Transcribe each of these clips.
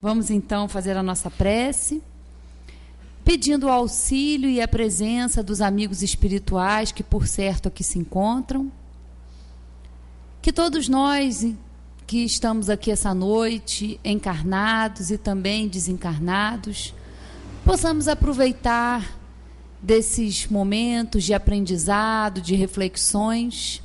Vamos então fazer a nossa prece, pedindo o auxílio e a presença dos amigos espirituais que por certo aqui se encontram. Que todos nós que estamos aqui essa noite, encarnados e também desencarnados, possamos aproveitar desses momentos de aprendizado, de reflexões,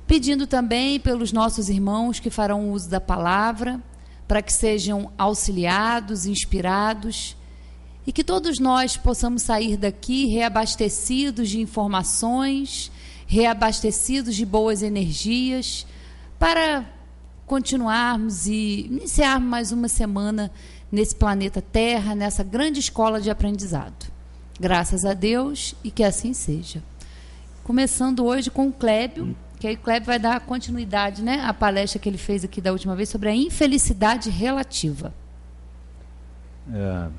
pedindo também pelos nossos irmãos que farão uso da palavra, para que sejam auxiliados, inspirados, e que todos nós possamos sair daqui reabastecidos de informações, reabastecidos de boas energias, para continuarmos e iniciarmos mais uma semana nesse planeta Terra, nessa grande escola de aprendizado. Graças a Deus e que assim seja. Começando hoje com o Clébio, que aí o Clébio vai dar continuidade, né, à palestra que ele fez aqui da última vez sobre a infelicidade relativa.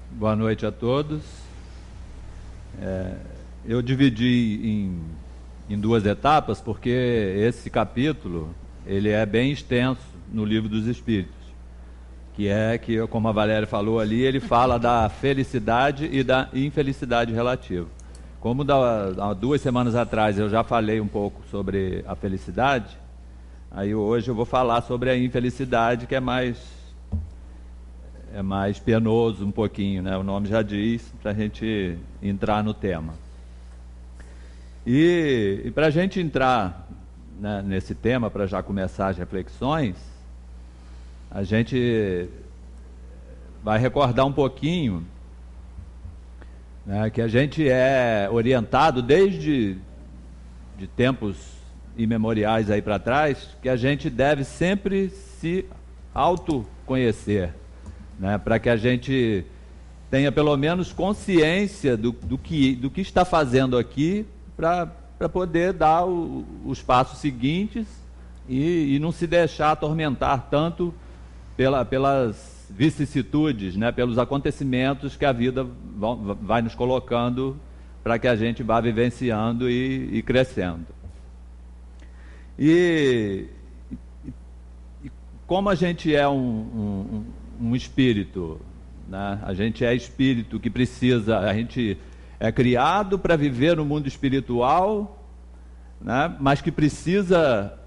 Boa noite a todos. Eu dividi em duas etapas, porque esse capítulo ele é bem extenso no Livro dos Espíritos, que, como a Valéria falou ali, ele fala da felicidade e da infelicidade relativa. Como há 2 semanas atrás eu já falei um pouco sobre a felicidade, aí hoje eu vou falar sobre a infelicidade, que é mais penoso um pouquinho, né? O nome já diz, para a gente entrar no tema. E para a gente entrar, né, nesse tema, para já começar as reflexões, a gente vai recordar um pouquinho, né, que a gente é orientado desde de tempos imemoriais aí para trás, que a gente deve sempre se autoconhecer, né, para que a gente tenha pelo menos consciência do que está fazendo aqui, para poder dar os passos seguintes e não se deixar atormentar tanto pelas vicissitudes, né, pelos acontecimentos que a vida vai nos colocando, para que a gente vá vivenciando e crescendo. E como a gente é um espírito, né, a gente é espírito que precisa, a gente é criado para viver no mundo espiritual, né, mas que precisa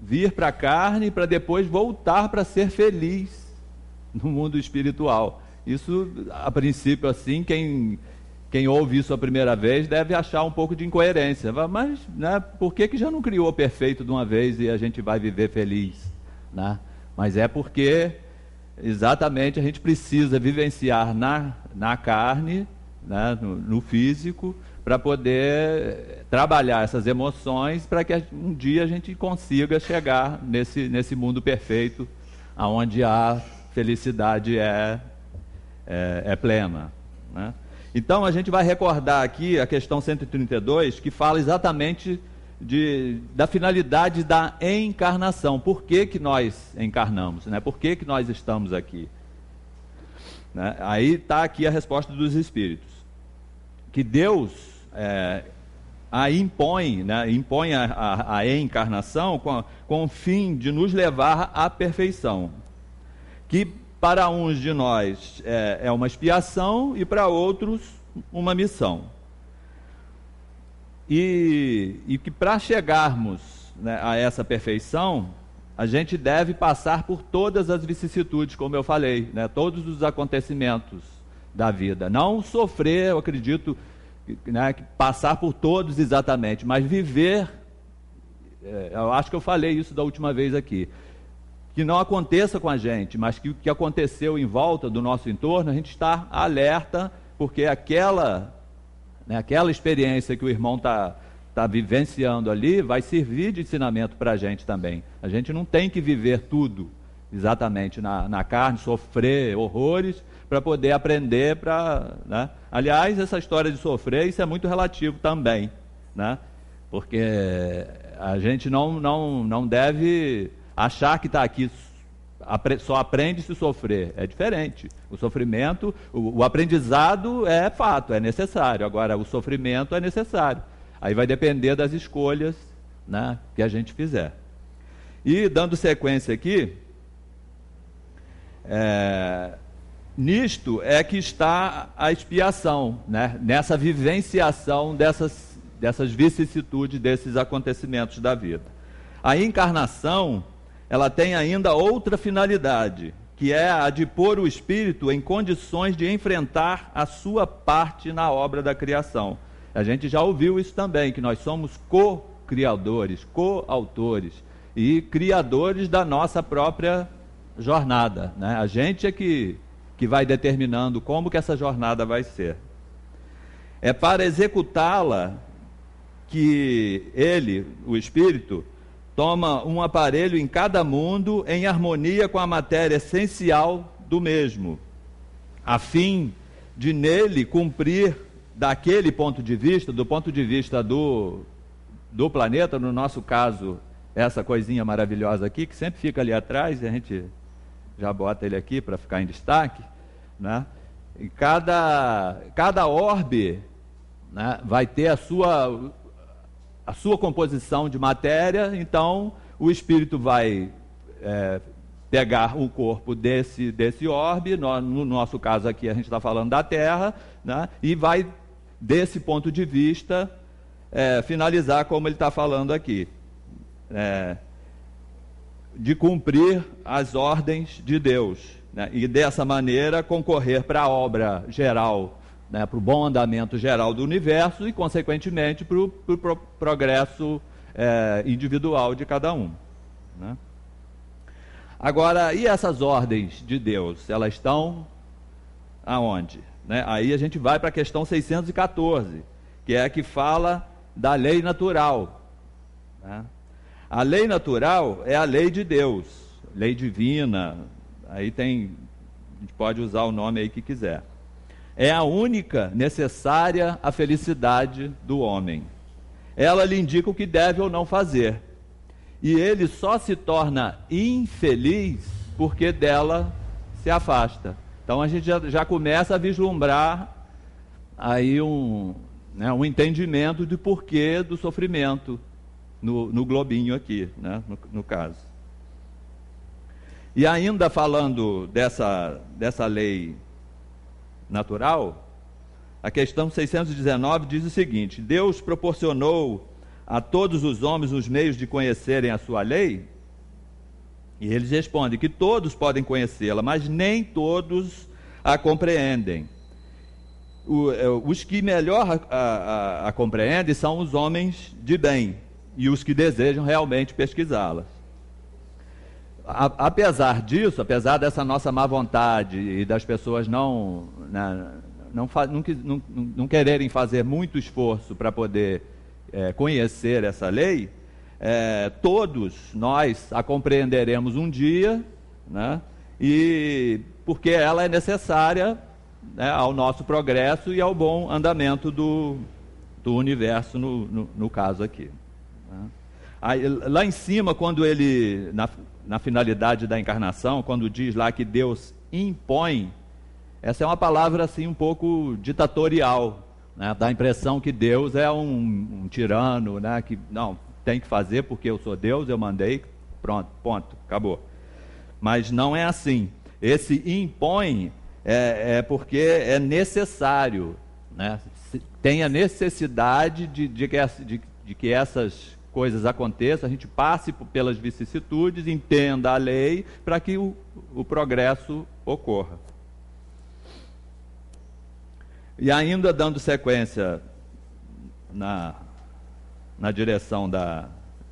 vir para a carne para depois voltar para ser feliz no mundo espiritual. Isso, a princípio, assim, quem ouve isso a primeira vez deve achar um pouco de incoerência. Mas, né, por que já não criou perfeito de uma vez e a gente vai viver feliz, né? Mas é porque, exatamente, a gente precisa vivenciar na carne, né, no físico, para poder trabalhar essas emoções, para que um dia a gente consiga chegar nesse mundo perfeito, onde a felicidade é plena, né? Então a gente vai recordar aqui a questão 132, que fala exatamente da finalidade da encarnação. Por que nós encarnamos, né? Por que nós estamos aqui, né? Aí está aqui a resposta dos Espíritos, que Deus impõe, né? Impõe a encarnação com o fim de nos levar à perfeição, que para uns de nós é uma expiação e para outros uma missão. E que para chegarmos, né, a essa perfeição, a gente deve passar por todas as vicissitudes, como eu falei, né, todos os acontecimentos da vida. Não sofrer, eu acredito, né, passar por todos exatamente, mas viver, eu acho que eu falei isso da última vez aqui, que não aconteça com a gente, mas que o que aconteceu em volta do nosso entorno, a gente está alerta, porque aquela experiência que o irmão está vivenciando ali vai servir de ensinamento para a gente também. A gente não tem que viver tudo exatamente na carne, sofrer horrores, para poder aprender, né? Aliás, essa história de sofrer, isso é muito relativo também, né? Porque a gente não deve achar que está aqui só aprende se sofrer. É diferente. O sofrimento, o aprendizado é fato, é necessário. Agora, o sofrimento é necessário. Aí vai depender das escolhas, né, que a gente fizer. E dando sequência aqui, Nisto é que está a expiação, né? Nessa vivenciação dessas vicissitudes, desses acontecimentos da vida. A encarnação, ela tem ainda outra finalidade, que é a de pôr o espírito em condições de enfrentar a sua parte na obra da criação. A gente já ouviu isso também, que nós somos co-criadores, co-autores e criadores da nossa própria jornada, né? A gente é que vai determinando como que essa jornada vai ser. É para executá-la que ele, o Espírito, toma um aparelho em cada mundo em harmonia com a matéria essencial do mesmo, a fim de nele cumprir, daquele ponto de vista, do ponto de vista do planeta, no nosso caso, essa coisinha maravilhosa aqui, que sempre fica ali atrás, e a gente já bota ele aqui para ficar em destaque, né? E cada orbe, né, vai ter a sua composição de matéria. Então o espírito vai pegar o corpo desse orbe, no nosso caso aqui a gente está falando da Terra, né, e vai, desse ponto de vista, finalizar como ele está falando aqui, de cumprir as ordens de Deus, né, e dessa maneira concorrer para a obra geral, né, para o bom andamento geral do universo e, consequentemente, para o progresso individual de cada um, né? Agora, e essas ordens de Deus? Elas estão aonde? Né? Aí a gente vai para a questão 614, que é a que fala da lei natural, né? A lei natural é a lei de Deus, lei divina, aí a gente pode usar o nome aí que quiser. É a única necessária à felicidade do homem. Ela lhe indica o que deve ou não fazer. E ele só se torna infeliz porque dela se afasta. Então a gente já começa a vislumbrar aí um entendimento do porquê do sofrimento no globinho aqui, né, no caso. E ainda falando dessa lei natural, a questão 619 diz o seguinte: Deus proporcionou a todos os homens os meios de conhecerem a sua lei? E eles respondem que todos podem conhecê-la, mas nem todos a compreendem. Os que melhor a compreendem são os homens de bem e os que desejam realmente pesquisá-las. Apesar disso, apesar dessa nossa má vontade e das pessoas não quererem fazer muito esforço para poder conhecer essa lei, todos nós a compreenderemos um dia, né? E porque ela é necessária, né, ao nosso progresso e ao bom andamento do universo, no caso aqui, né? Aí, lá em cima, quando ele, na finalidade da encarnação, quando diz lá que Deus impõe, essa é uma palavra assim um pouco ditatorial, né? Dá a impressão que Deus é um tirano, né? Que não, tem que fazer porque eu sou Deus, eu mandei, pronto, ponto, acabou. Mas não é assim. Esse impõe porque é necessário, né? Tem a necessidade de que essas coisas aconteçam, a gente passe pelas vicissitudes, entenda a lei para que o progresso ocorra. E ainda dando sequência na direção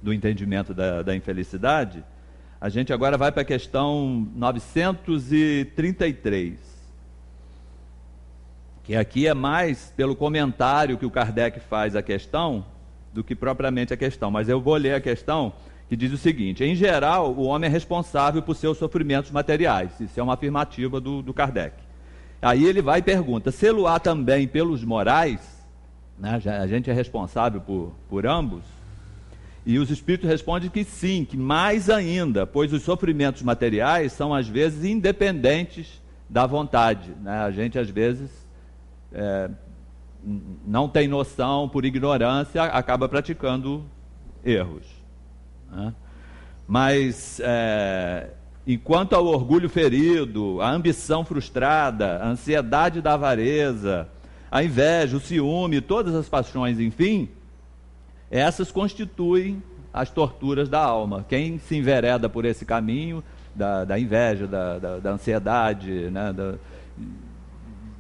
do entendimento da infelicidade, a gente agora vai para a questão 933, que aqui é mais pelo comentário que o Kardec faz à questão do que propriamente a questão, mas eu vou ler a questão, que diz o seguinte: em geral, o homem é responsável por seus sofrimentos materiais. Isso é uma afirmativa do Kardec. Aí ele vai e pergunta: sê-lo-á também pelos morais, né? A gente é responsável por ambos? E os espíritos respondem que sim, que mais ainda, pois os sofrimentos materiais são às vezes independentes da vontade, né? A gente às vezes não tem noção, por ignorância, acaba praticando erros, né? Mas Enquanto ao orgulho ferido, a ambição frustrada, a ansiedade da avareza, a inveja, o ciúme, todas as paixões, enfim, essas constituem as torturas da alma. Quem se envereda por esse caminho da inveja, da ansiedade, né,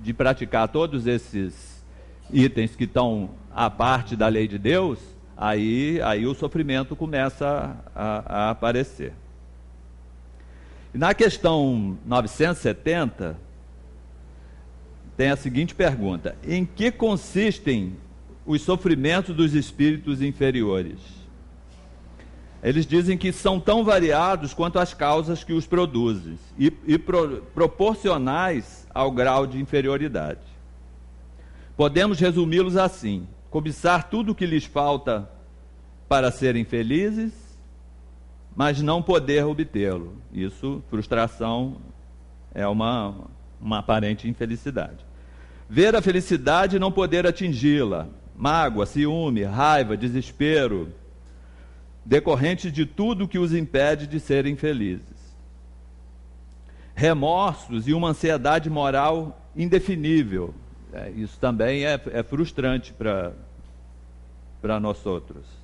de praticar todos esses itens que estão à parte da lei de Deus, aí o sofrimento começa a aparecer. Na questão 970, tem a seguinte pergunta: em que consistem os sofrimentos dos espíritos inferiores? Eles dizem que são tão variados quanto as causas que os produzem e proporcionais ao grau de inferioridade. Podemos resumi-los assim: cobiçar tudo o que lhes falta para serem felizes, mas não poder obtê-lo. Isso, frustração, é uma aparente infelicidade. Ver a felicidade e não poder atingi-la, mágoa, ciúme, raiva, desespero, decorrente de tudo que os impede de serem felizes. Remorsos e uma ansiedade moral indefinível. Isso também é frustrante para nós outros.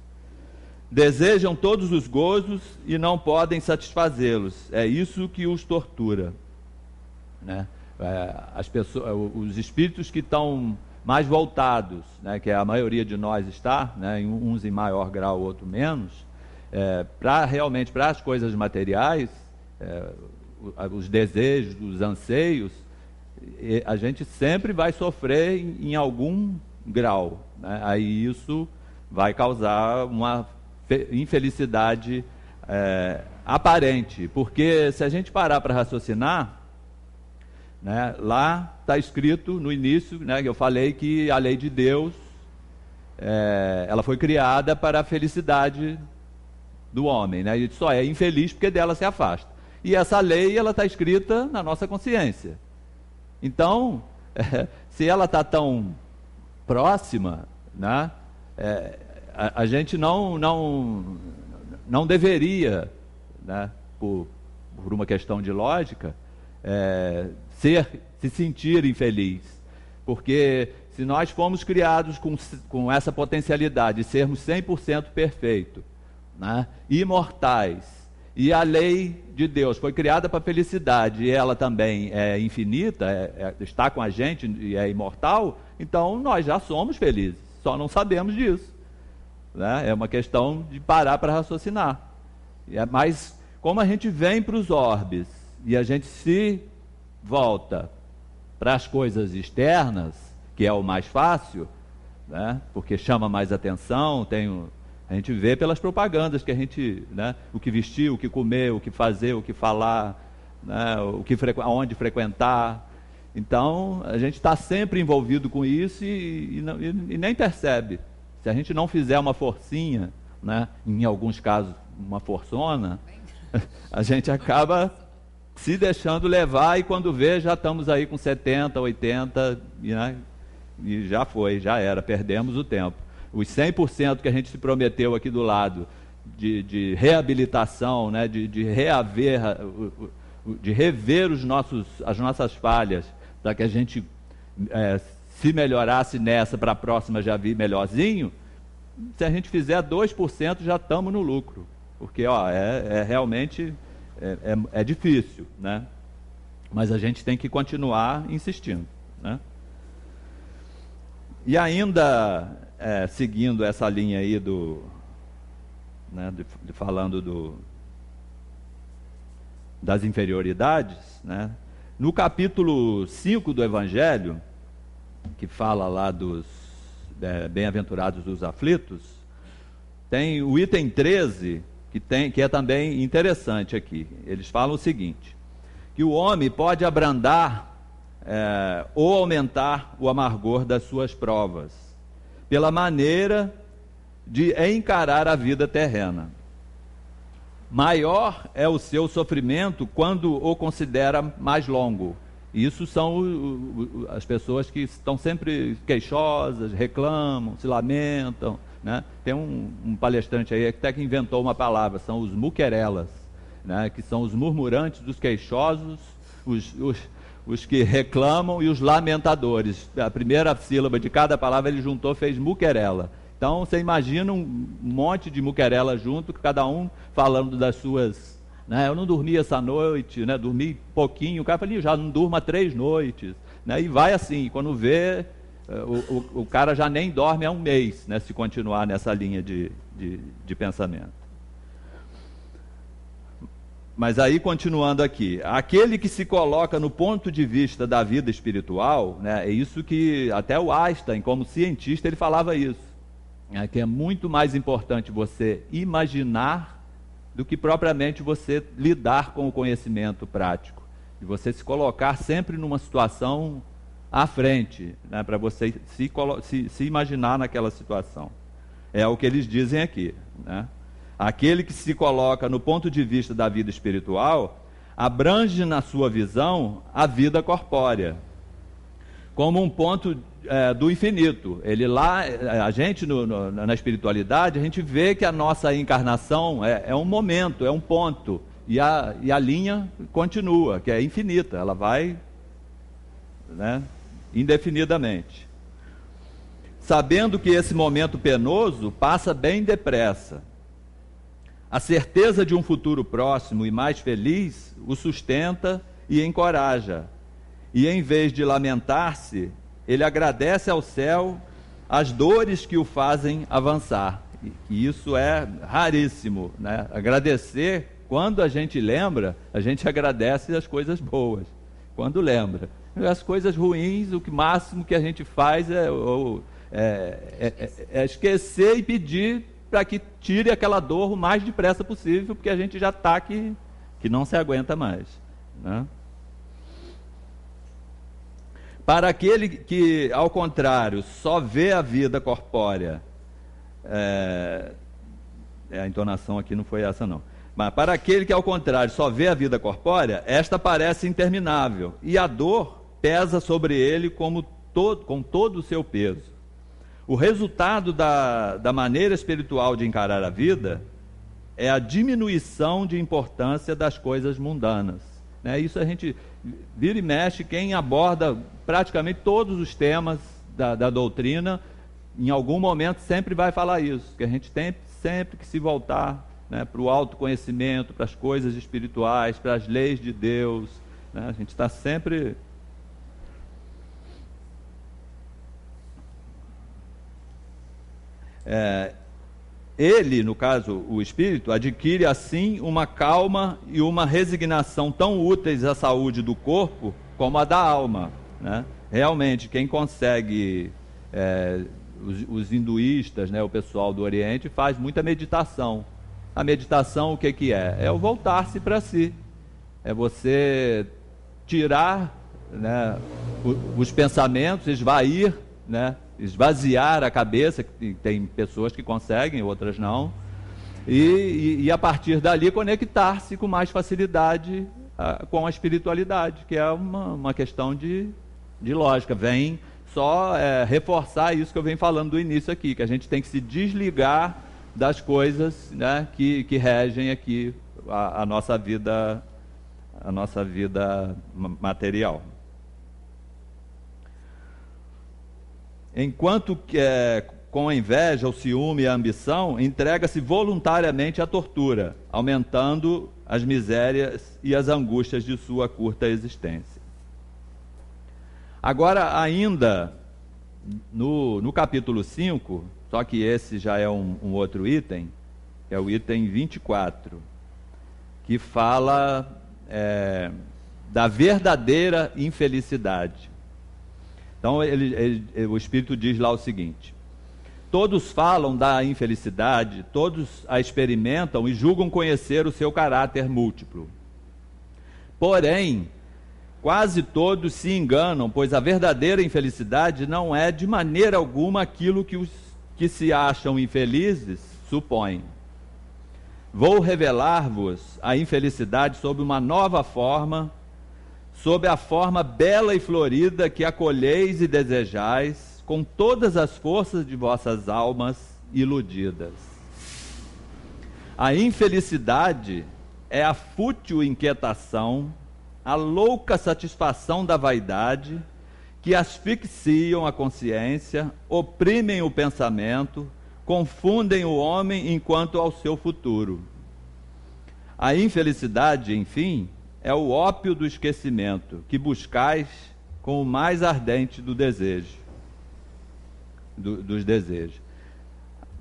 Desejam todos os gozos e não podem satisfazê-los. É isso que os tortura, né? As pessoas, os espíritos que estão mais voltados, né, que a maioria de nós está, né, uns em maior grau, outro menos, realmente para as coisas materiais, os desejos, os anseios, a gente sempre vai sofrer em algum grau, né? Aí isso vai causar uma infelicidade aparente, porque se a gente parar para raciocinar, né, lá está escrito no início, né, que eu falei que a lei de Deus ela foi criada para a felicidade do homem, né? E só é infeliz porque dela se afasta. E essa lei ela está escrita na nossa consciência. Então, se ela está tão próxima, né, a gente não deveria, né, por uma questão de lógica, se sentir infeliz, porque se nós fomos criados com essa potencialidade de sermos 100% perfeitos, né, imortais, e a lei de Deus foi criada para a felicidade, e ela também é infinita, está com a gente e é imortal, então nós já somos felizes, só não sabemos disso, né? É uma questão de parar para raciocinar. Mas como a gente vem para os orbes e a gente se volta para as coisas externas, que é o mais fácil, né, porque chama mais atenção, a gente vê pelas propagandas que a gente, né, o que vestir, o que comer, o que fazer, o que falar, né, aonde frequentar. Então, a gente está sempre envolvido com isso e nem percebe. Se a gente não fizer uma forcinha, né, em alguns casos uma forçona, a gente acaba se deixando levar e quando vê já estamos aí com 70, 80, né, e já era, perdemos o tempo. Os 100% que a gente se prometeu aqui do lado, de reabilitação, né, de rever as nossas falhas, para que a gente se melhorasse nessa, para a próxima já vir melhorzinho, se a gente fizer 2% já estamos no lucro, porque realmente é difícil, né? Mas a gente tem que continuar insistindo, né? E ainda seguindo essa linha aí né, falando das inferioridades, né, no capítulo 5 do Evangelho, que fala lá dos bem-aventurados dos aflitos, tem o item 13, que é também interessante aqui. Eles falam o seguinte: que o homem pode abrandar ou aumentar o amargor das suas provas, pela maneira de encarar a vida terrena. Maior é o seu sofrimento quando o considera mais longo. Isso são as pessoas que estão sempre queixosas, reclamam, se lamentam, né? Tem um palestrante aí até que inventou uma palavra, são os muquerelas. né, que são os murmurantes, os queixosos, os que reclamam e os lamentadores. A primeira sílaba de cada palavra ele juntou, fez muquerela. Então você imagina um monte de muquerela junto, cada um falando das suas, né, eu não dormi essa noite, né, dormi pouquinho, o cara fala, já não durmo há 3 noites, né, e vai assim, quando vê, o cara já nem dorme há 1 mês, né, se continuar nessa linha de pensamento. Mas aí, continuando aqui, aquele que se coloca no ponto de vista da vida espiritual, né, é isso que até o Einstein, como cientista, ele falava isso, né, que é muito mais importante você imaginar do que propriamente você lidar com o conhecimento prático. E você se colocar sempre numa situação à frente, né, para você se imaginar naquela situação. É o que eles dizem aqui, né? Aquele que se coloca no ponto de vista da vida espiritual abrange na sua visão a vida corpórea como um ponto do infinito. Ele lá, a gente na espiritualidade, a gente vê que a nossa encarnação é um momento, é um ponto, e a linha continua, que é infinita, ela vai, né, indefinidamente. Sabendo que esse momento penoso passa bem depressa, a certeza de um futuro próximo e mais feliz o sustenta e encoraja. E em vez de lamentar-se, ele agradece ao céu as dores que o fazem avançar. E isso é raríssimo, né? Agradecer, quando a gente lembra, a gente agradece as coisas boas, quando lembra. As coisas ruins, o máximo que a gente faz é esquecer e pedir para que tire aquela dor o mais depressa possível, porque a gente já está que não se aguenta mais, né? Para aquele que, ao contrário, só vê a vida corpórea, a entonação aqui não foi essa não, mas para aquele que, ao contrário, só vê a vida corpórea, esta parece interminável, e a dor pesa sobre ele com todo o seu peso. O resultado da maneira espiritual de encarar a vida é a diminuição de importância das coisas mundanas, né? Isso a gente vira e mexe, quem aborda praticamente todos os temas da doutrina, em algum momento sempre vai falar isso, que a gente tem sempre que se voltar, né, para o autoconhecimento, para as coisas espirituais, para as leis de Deus, né? A gente está sempre... ele, no caso, o espírito, adquire assim uma calma e uma resignação tão úteis à saúde do corpo como a da alma, né? Realmente, quem consegue, os hinduístas, né, o pessoal do Oriente, faz muita meditação. A meditação, o que é? É o voltar-se para si, é você tirar, né, os pensamentos, esvair, né, esvaziar a cabeça, tem pessoas que conseguem, outras não, e a partir dali conectar-se com mais facilidade com a espiritualidade, que é uma questão de lógica, vem só reforçar isso que eu venho falando do início aqui, que a gente tem que se desligar das coisas, né, que regem aqui a nossa vida material. Enquanto que, com a inveja, o ciúme e a ambição, entrega-se voluntariamente à tortura, aumentando as misérias e as angústias de sua curta existência. Agora, ainda no capítulo 5, só que esse já é um outro item, que é o item 24, que fala da verdadeira infelicidade. Então, o Espírito diz lá o seguinte: todos falam da infelicidade, todos a experimentam e julgam conhecer o seu caráter múltiplo. Porém, quase todos se enganam, pois a verdadeira infelicidade não é de maneira alguma aquilo que os que se acham infelizes supõem. Vou revelar-vos a infelicidade sob uma nova forma, sob a forma bela e florida que acolheis e desejais, com todas as forças de vossas almas iludidas. A infelicidade é a fútil inquietação, a louca satisfação da vaidade, que asfixiam a consciência, oprimem o pensamento, confundem o homem enquanto ao seu futuro. A infelicidade, enfim, é o ópio do esquecimento, que buscais com o mais ardente do desejo, dos desejos.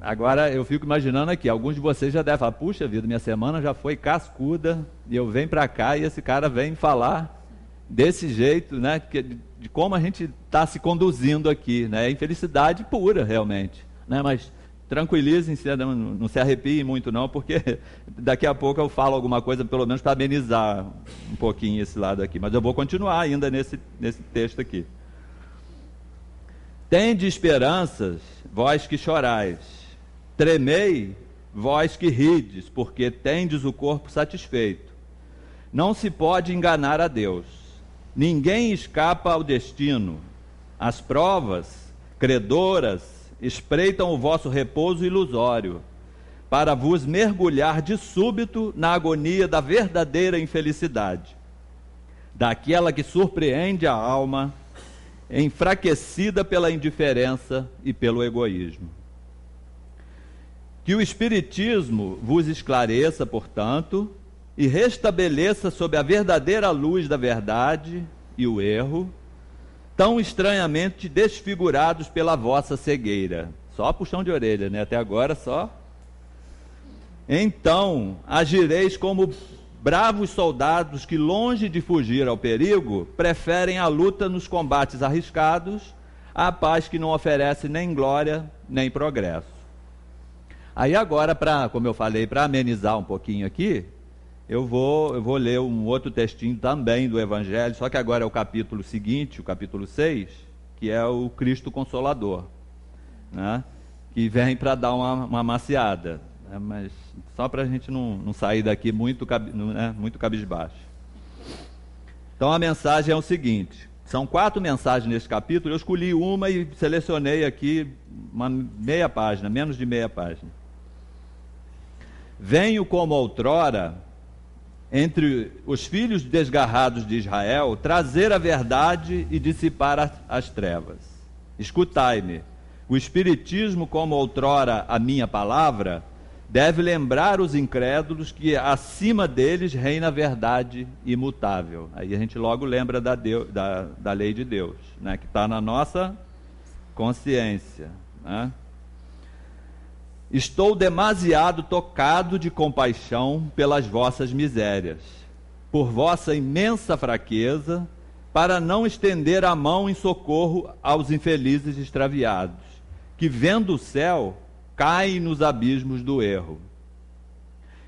Agora eu fico imaginando aqui, alguns de vocês já devem falar, puxa vida, minha semana já foi cascuda, e eu venho para cá e esse cara vem falar desse jeito, né, de como a gente está se conduzindo aqui, né, é infelicidade pura realmente, né, mas tranquilizem-se, não se arrepiem muito não, porque daqui a pouco eu falo alguma coisa, pelo menos para amenizar um pouquinho esse lado aqui, mas eu vou continuar ainda nesse texto aqui. Tende esperanças, vós que chorais, tremei, vós que rides, porque tendes o corpo satisfeito. Não se pode enganar a Deus. Ninguém escapa ao destino. As provas, credoras, espreitam o vosso repouso ilusório, para vos mergulhar de súbito na agonia da verdadeira infelicidade, daquela que surpreende a alma, enfraquecida pela indiferença e pelo egoísmo. Que o Espiritismo vos esclareça, portanto, e restabeleça sob a verdadeira luz da verdade e o erro, tão estranhamente desfigurados pela vossa cegueira. Só puxão de orelha, né? Até agora só. Então agireis como bravos soldados que, longe de fugir ao perigo, preferem a luta nos combates arriscados à paz que não oferece nem glória nem progresso. Aí agora, como eu falei, para amenizar um pouquinho aqui, eu vou ler um outro textinho também do Evangelho, só que agora é o capítulo seguinte, o capítulo 6, que é o Cristo Consolador, né? Que vem para dar uma maciada, né? Mas só para a gente não sair daqui muito cabisbaixo. Então a mensagem é o seguinte, são 4 mensagens nesse capítulo, eu escolhi uma e selecionei aqui uma meia página, menos de meia página. Venho como outrora, entre os filhos desgarrados de Israel, trazer a verdade e dissipar as trevas. Escutai-me, o Espiritismo, como outrora a minha palavra, deve lembrar os incrédulos que acima deles reina a verdade imutável. Aí a gente logo lembra da lei de Deus, né, que está na nossa consciência, né? Estou demasiado tocado de compaixão pelas vossas misérias, por vossa imensa fraqueza, para não estender a mão em socorro aos infelizes extraviados, que, vendo o céu, caem nos abismos do erro.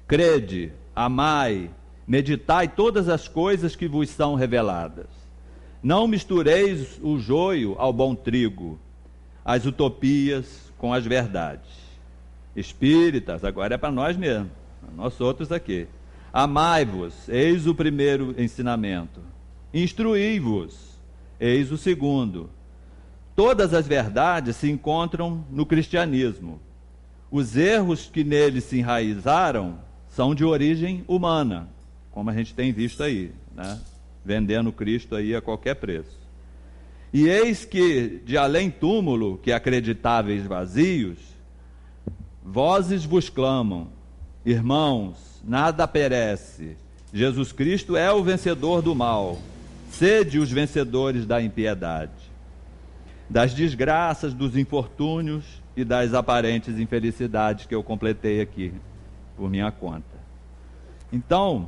Crede, amai, meditai todas as coisas que vos são reveladas. Não mistureis o joio ao bom trigo, as utopias com as verdades. Espíritas, agora é para nós mesmos, nós outros aqui. Amai-vos, eis o primeiro ensinamento. Instruí-vos, eis o segundo. Todas as verdades se encontram no cristianismo. Os erros que nele se enraizaram são de origem humana, como a gente tem visto aí, né? Vendendo Cristo aí a qualquer preço. E eis que, de além túmulo, que acreditáveis vazios, vozes vos clamam, irmãos, nada perece, Jesus Cristo é o vencedor do mal, sede os vencedores da impiedade, das desgraças, dos infortúnios e das aparentes infelicidades que eu completei aqui, por minha conta. Então,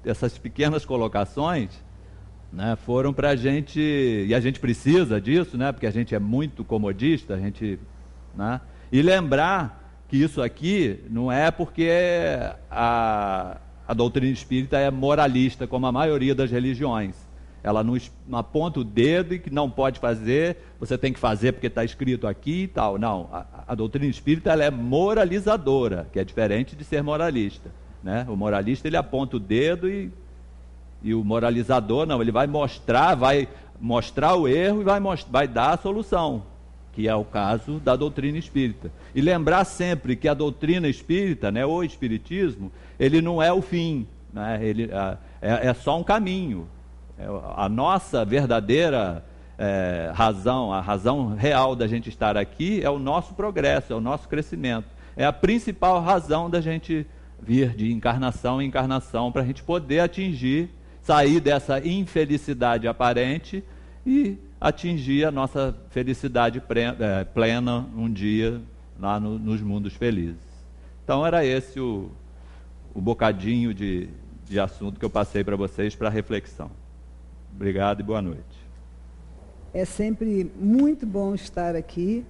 essas pequenas colocações, né, foram para a gente, e a gente precisa disso, né, porque a gente é muito comodista, né, e lembrar que isso aqui não é porque a doutrina espírita é moralista, como a maioria das religiões. Ela não aponta o dedo e que não pode fazer, você tem que fazer porque está escrito aqui e tal. Não, a doutrina espírita ela é moralizadora, que é diferente de ser moralista, né? O moralista ele aponta o dedo e o moralizador não, ele vai mostrar o erro e vai dar a solução, que é o caso da doutrina espírita. E lembrar sempre que a doutrina espírita, né, o espiritismo, ele não é o fim, né, é só um caminho. A nossa verdadeira razão, a razão real da gente estar aqui é o nosso progresso, é o nosso crescimento. É a principal razão da gente vir de encarnação em encarnação, para a gente poder atingir, sair dessa infelicidade aparente e atingir a nossa felicidade plena um dia lá nos mundos felizes. Então era esse o bocadinho de assunto que eu passei para vocês para reflexão. Obrigado e boa noite. É sempre muito bom estar aqui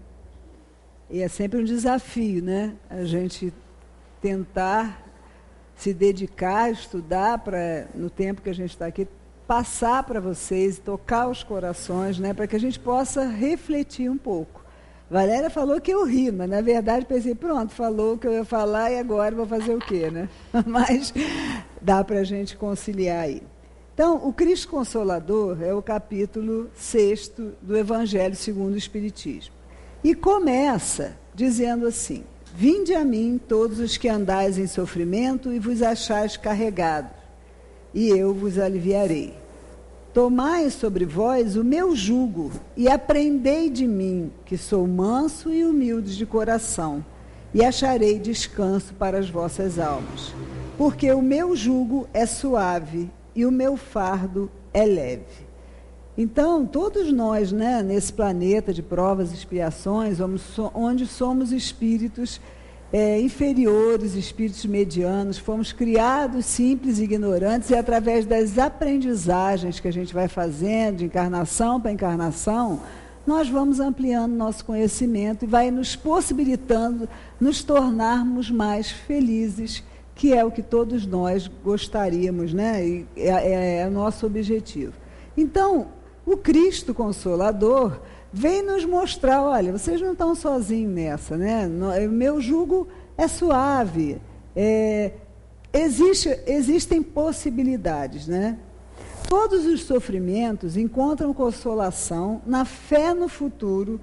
e é sempre um desafio, né? A gente tentar se dedicar, estudar para, no tempo que a gente está aqui, passar para vocês, tocar os corações, né, para que a gente possa refletir um pouco. Valéria falou que eu ri, mas na verdade pensei, pronto, falou o que eu ia falar e agora vou fazer o quê, né? Mas dá para a gente conciliar aí. Então, o Cristo Consolador é o capítulo 6º do Evangelho segundo o Espiritismo. E começa dizendo assim: vinde a mim todos os que andais em sofrimento e vos achais carregados, e eu vos aliviarei. Tomai sobre vós o meu jugo e aprendei de mim, que sou manso e humilde de coração, e acharei descanso para as vossas almas. Porque o meu jugo é suave e o meu fardo é leve. Então, todos nós, né, nesse planeta de provas e expiações, onde somos espíritos inferiores, espíritos medianos, fomos criados simples e ignorantes, e através das aprendizagens que a gente vai fazendo, de encarnação para encarnação, nós vamos ampliando nosso conhecimento e vai nos possibilitando nos tornarmos mais felizes, que é o que todos nós gostaríamos, né? E é o nosso objetivo. Então, o Cristo Consolador vem nos mostrar, olha, vocês não estão sozinhos nessa, né? O meu jugo é suave, existem possibilidades, né? Todos os sofrimentos encontram consolação na fé no futuro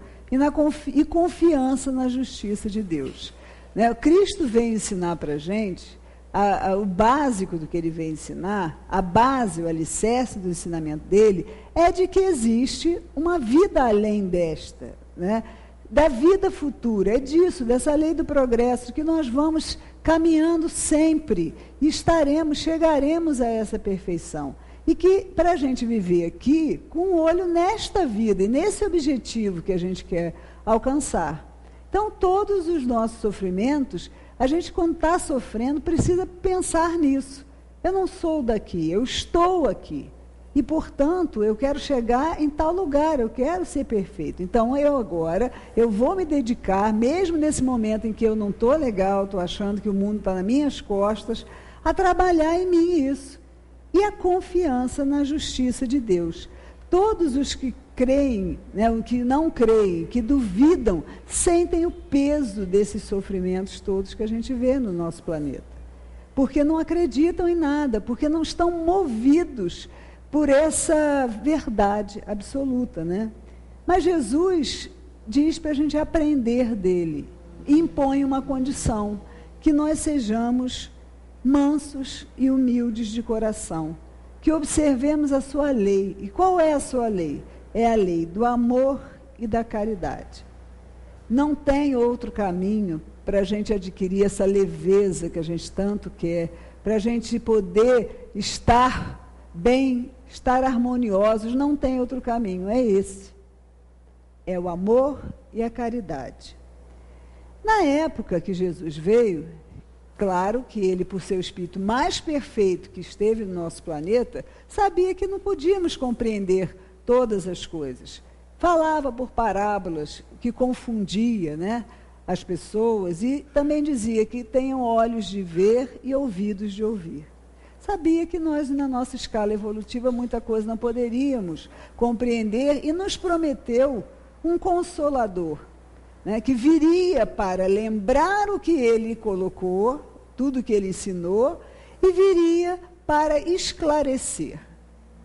e confiança na justiça de Deus. Né? O Cristo vem ensinar para a gente o básico do que ele vem ensinar, a base, o alicerce do ensinamento dele, é de que existe uma vida além desta, né? Da vida futura, é disso, dessa lei do progresso, que nós vamos caminhando sempre e chegaremos a essa perfeição. E que, para a gente viver aqui, com o olho nesta vida e nesse objetivo que a gente quer alcançar. Então, todos os nossos sofrimentos, a gente, quando está sofrendo, precisa pensar nisso. Eu não sou daqui, eu estou aqui. E, portanto, eu quero chegar em tal lugar, eu quero ser perfeito. Então, eu vou me dedicar, mesmo nesse momento em que eu não estou legal, estou achando que o mundo está nas minhas costas, a trabalhar em mim isso. E a confiança na justiça de Deus. Todos os que creem, né, os que não creem, que duvidam, sentem o peso desses sofrimentos todos que a gente vê no nosso planeta. Porque não acreditam em nada, porque não estão movidos por essa verdade absoluta, né? Mas Jesus diz para a gente aprender dele, e impõe uma condição, que nós sejamos mansos e humildes de coração, que observemos a sua lei. E qual é a sua lei? É a lei do amor e da caridade. Não tem outro caminho para a gente adquirir essa leveza que a gente tanto quer, para a gente poder estar bem, estar harmoniosos, não tem outro caminho, é esse. É o amor e a caridade. Na época que Jesus veio, claro que ele, por ser o espírito mais perfeito que esteve no nosso planeta, sabia que não podíamos compreender todas as coisas. Falava por parábolas que confundia, né, as pessoas, e também dizia que tenham olhos de ver e ouvidos de ouvir. Sabia que nós, na nossa escala evolutiva, muita coisa não poderíamos compreender, e nos prometeu um consolador, né, que viria para lembrar o que ele colocou, tudo que ele ensinou, e viria para esclarecer,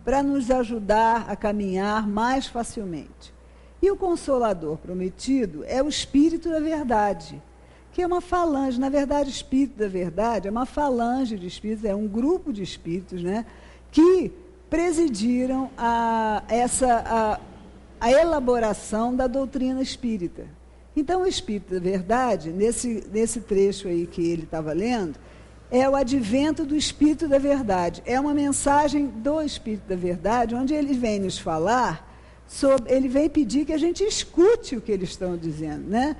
para nos ajudar a caminhar mais facilmente. E o Consolador prometido é o Espírito da Verdade, que é uma falange. Na verdade, o Espírito da Verdade é uma falange de espíritos, é um grupo de espíritos, né, que presidiram a elaboração da doutrina espírita. Então, o Espírito da Verdade, nesse trecho aí que ele estava lendo, é o advento do Espírito da Verdade. É uma mensagem do Espírito da Verdade, onde ele vem nos falar ele vem pedir que a gente escute o que eles estão dizendo, né?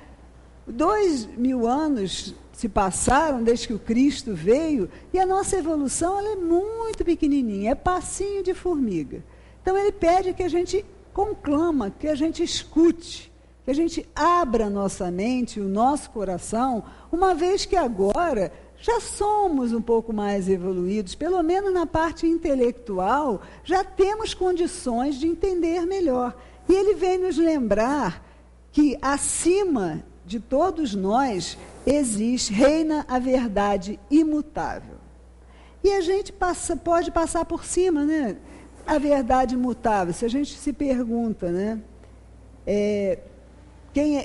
2000 anos se passaram desde que o Cristo veio e a nossa evolução ela é muito pequenininha, é passinho de formiga. Então ele pede que a gente conclama, que a gente escute, que a gente abra a nossa mente, o nosso coração, uma vez que agora já somos um pouco mais evoluídos, pelo menos na parte intelectual, já temos condições de entender melhor. E ele vem nos lembrar que acima de todos nós reina a verdade imutável. E a gente pode passar por cima, né? A verdade imutável. Se a gente se pergunta, né?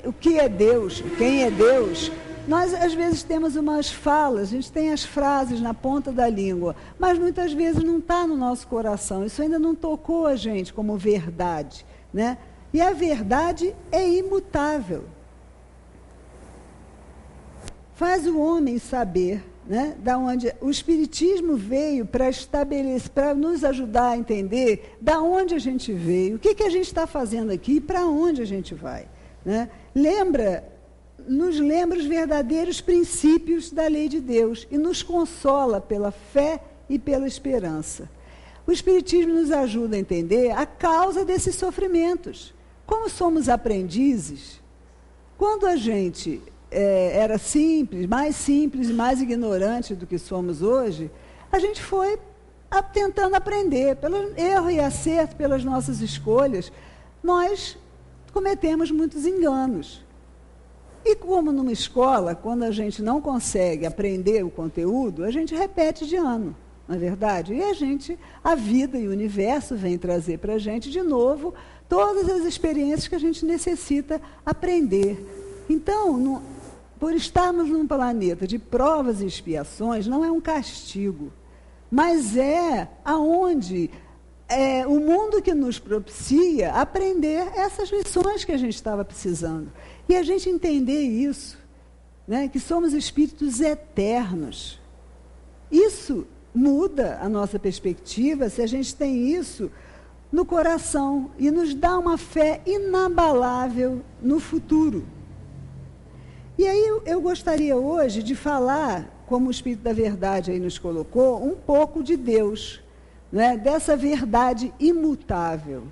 O que é Deus? Quem é Deus? Nós, às vezes, temos umas falas, a gente tem as frases na ponta da língua, mas muitas vezes não está no nosso coração. Isso ainda não tocou a gente como verdade, né? E a verdade é imutável. Faz o homem saber, né, da onde o Espiritismo veio para estabelecer, para nos ajudar a entender da onde a gente veio, o que a gente está fazendo aqui e para onde a gente vai, né? Nos lembra os verdadeiros princípios da lei de Deus e nos consola pela fé e pela esperança. O Espiritismo nos ajuda a entender a causa desses sofrimentos. Como somos aprendizes, quando a gente era mais simples e mais ignorante do que somos hoje, a gente foi tentando aprender, pelo erro e acerto, pelas nossas escolhas, nós cometemos muitos enganos. E como numa escola, quando a gente não consegue aprender o conteúdo, a gente repete de ano, não é verdade? E a vida e o universo vêm trazer para a gente de novo todas as experiências que a gente necessita aprender. Então, por estarmos num planeta de provas e expiações, não é um castigo, mas é aonde o mundo que nos propicia aprender essas lições que a gente estava precisando. E a gente entender isso, né, que somos espíritos eternos. Isso muda a nossa perspectiva se a gente tem isso no coração e nos dá uma fé inabalável no futuro. E aí eu gostaria hoje de falar, como o Espírito da Verdade aí nos colocou, um pouco de Deus, né, dessa verdade imutável.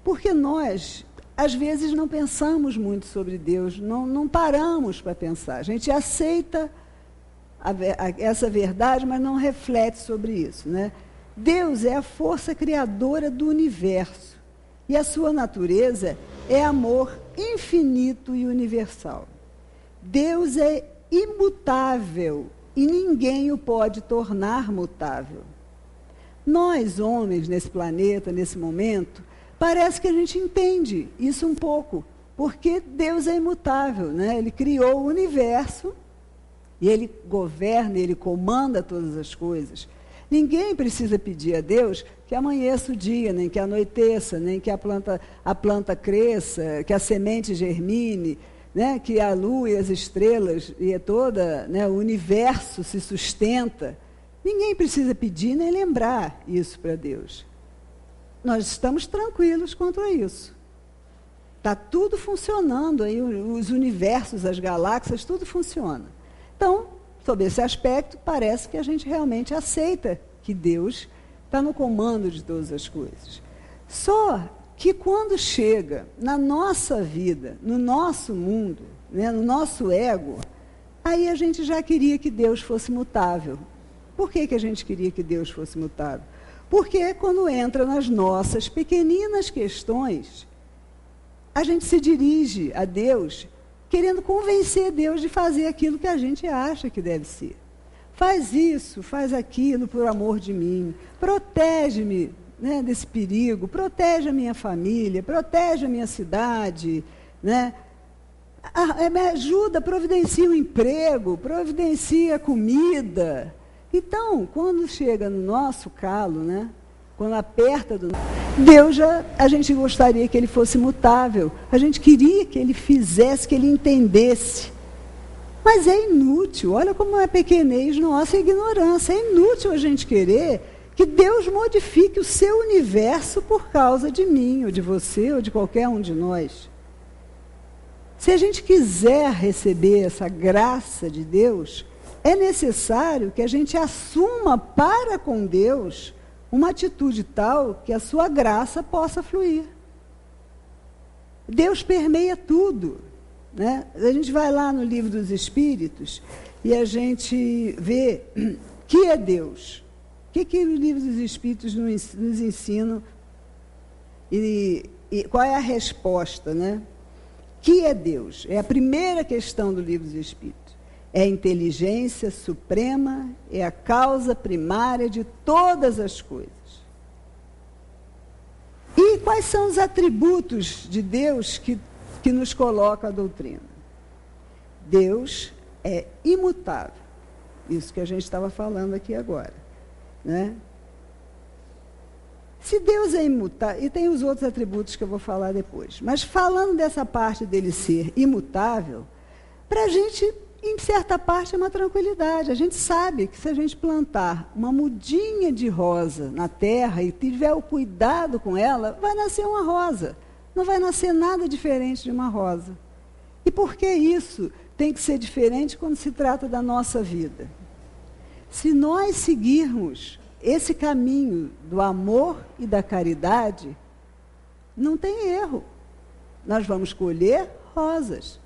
Porque nós, às vezes, não pensamos muito sobre Deus, não paramos para pensar. A gente aceita essa verdade, mas não reflete sobre isso, né? Deus é a força criadora do universo. E a sua natureza é amor infinito e universal. Deus é imutável e ninguém o pode tornar mutável. Nós, homens, nesse planeta, nesse momento, parece que a gente entende isso um pouco, porque Deus é imutável, né? Ele criou o universo e Ele governa, Ele comanda todas as coisas. Ninguém precisa pedir a Deus que amanheça o dia, nem que anoiteça, nem que a planta cresça, que a semente germine, né? Que a lua e as estrelas e toda, né, o universo se sustenta. Ninguém precisa pedir nem lembrar isso para Deus. Nós estamos tranquilos quanto a isso. Está tudo funcionando aí, os universos, as galáxias, tudo funciona. Então, sob esse aspecto, parece que a gente realmente aceita que Deus está no comando de todas as coisas. Só que quando chega na nossa vida, no nosso mundo, né, no nosso ego, aí a gente já queria que Deus fosse mutável. Por que a gente queria que Deus fosse mutável? Porque quando entra nas nossas pequeninas questões, a gente se dirige a Deus querendo convencer Deus de fazer aquilo que a gente acha que deve ser. Faz isso, faz aquilo por amor de mim, protege-me, né, desse perigo, protege a minha família, protege a minha cidade, né? Me ajuda, providencia um emprego, providencia comida. Então, quando chega no nosso calo, né, quando aperta do Deus, a gente gostaria que ele fosse mutável, a gente queria que ele fizesse, que ele entendesse. Mas é inútil, olha como é pequenez nossa ignorância, é inútil a gente querer que Deus modifique o seu universo por causa de mim, ou de você, ou de qualquer um de nós. Se a gente quiser receber essa graça de Deus, é necessário que a gente assuma para com Deus uma atitude tal que a sua graça possa fluir. Deus permeia tudo, né? A gente vai lá no Livro dos Espíritos e a gente vê que é Deus. O que o Livro dos Espíritos nos ensina e qual é a resposta, né? Que é Deus? É a primeira questão do Livro dos Espíritos. É a inteligência suprema, é a causa primária de todas as coisas. E quais são os atributos de Deus que nos coloca a doutrina? Deus é imutável. Isso que a gente estava falando aqui agora, né? Se Deus é imutável, e tem os outros atributos que eu vou falar depois, mas falando dessa parte dele ser imutável, para a gente, em certa parte, é uma tranquilidade. A gente sabe que se a gente plantar uma mudinha de rosa na terra e tiver o cuidado com ela, vai nascer uma rosa. Não vai nascer nada diferente de uma rosa. E por que isso tem que ser diferente quando se trata da nossa vida? Se nós seguirmos esse caminho do amor e da caridade, não tem erro. Nós vamos colher rosas.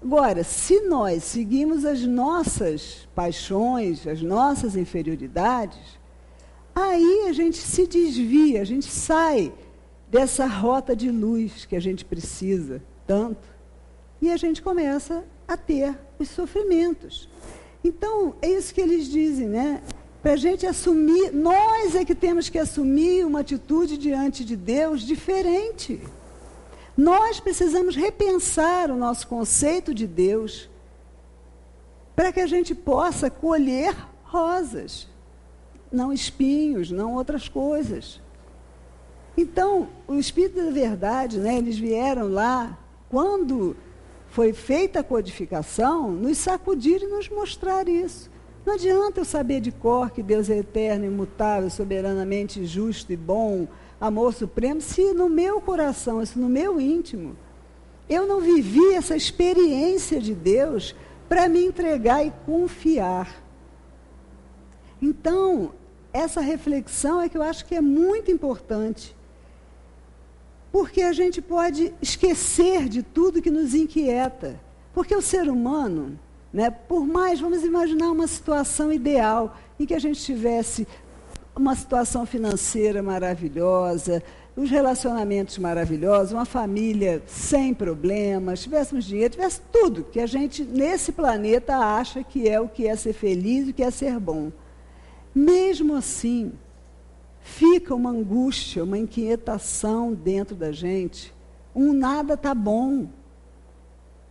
Agora, se nós seguimos as nossas paixões, as nossas inferioridades, aí a gente se desvia, a gente sai dessa rota de luz que a gente precisa tanto, e a gente começa a ter os sofrimentos. Então, é isso que eles dizem, né? Para a gente assumir, nós é que temos que assumir uma atitude diante de Deus diferente. Nós precisamos repensar o nosso conceito de Deus para que a gente possa colher rosas, não espinhos, não outras coisas. Então, o Espírito da Verdade, né, eles vieram lá, quando foi feita a codificação, nos sacudir e nos mostrar isso. Não adianta eu saber de cor que Deus é eterno, imutável, soberanamente justo e bom, amor supremo, se no meu coração, se no meu íntimo, eu não vivi essa experiência de Deus para me entregar e confiar. Então, essa reflexão é que eu acho que é muito importante, porque a gente pode esquecer de tudo que nos inquieta, porque o ser humano, né, por mais, vamos imaginar uma situação ideal, em que a gente tivesse uma situação financeira maravilhosa, os relacionamentos maravilhosos, uma família sem problemas, tivéssemos dinheiro, tivesse tudo que a gente, nesse planeta, acha que é o que é ser feliz e o que é ser bom. Mesmo assim, fica uma angústia, uma inquietação dentro da gente, nada está bom.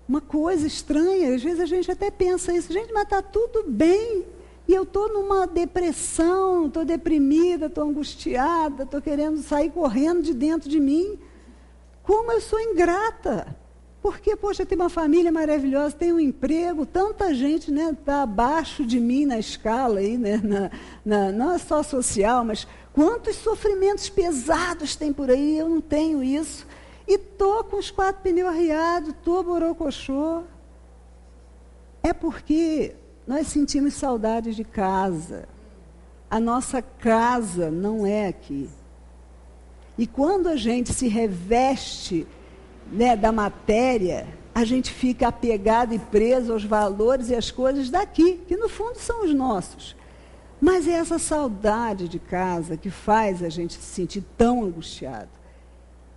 Uma coisa estranha, às vezes a gente até pensa isso, gente, mas está tudo bem, e eu estou numa depressão, estou deprimida, estou angustiada, estou querendo sair correndo de dentro de mim. Como eu sou ingrata! Porque, poxa, tem uma família maravilhosa, tem um emprego, tanta gente está abaixo de mim na escala, aí, né, não é só social, mas quantos sofrimentos pesados tem por aí, eu não tenho isso. E estou com os 4 pneus arriados, estou borocochô. É porque nós sentimos saudade de casa. A nossa casa não é aqui. E quando a gente se reveste, né, da matéria, a gente fica apegado e preso aos valores e às coisas daqui, que no fundo são os nossos. Mas é essa saudade de casa que faz a gente se sentir tão angustiado.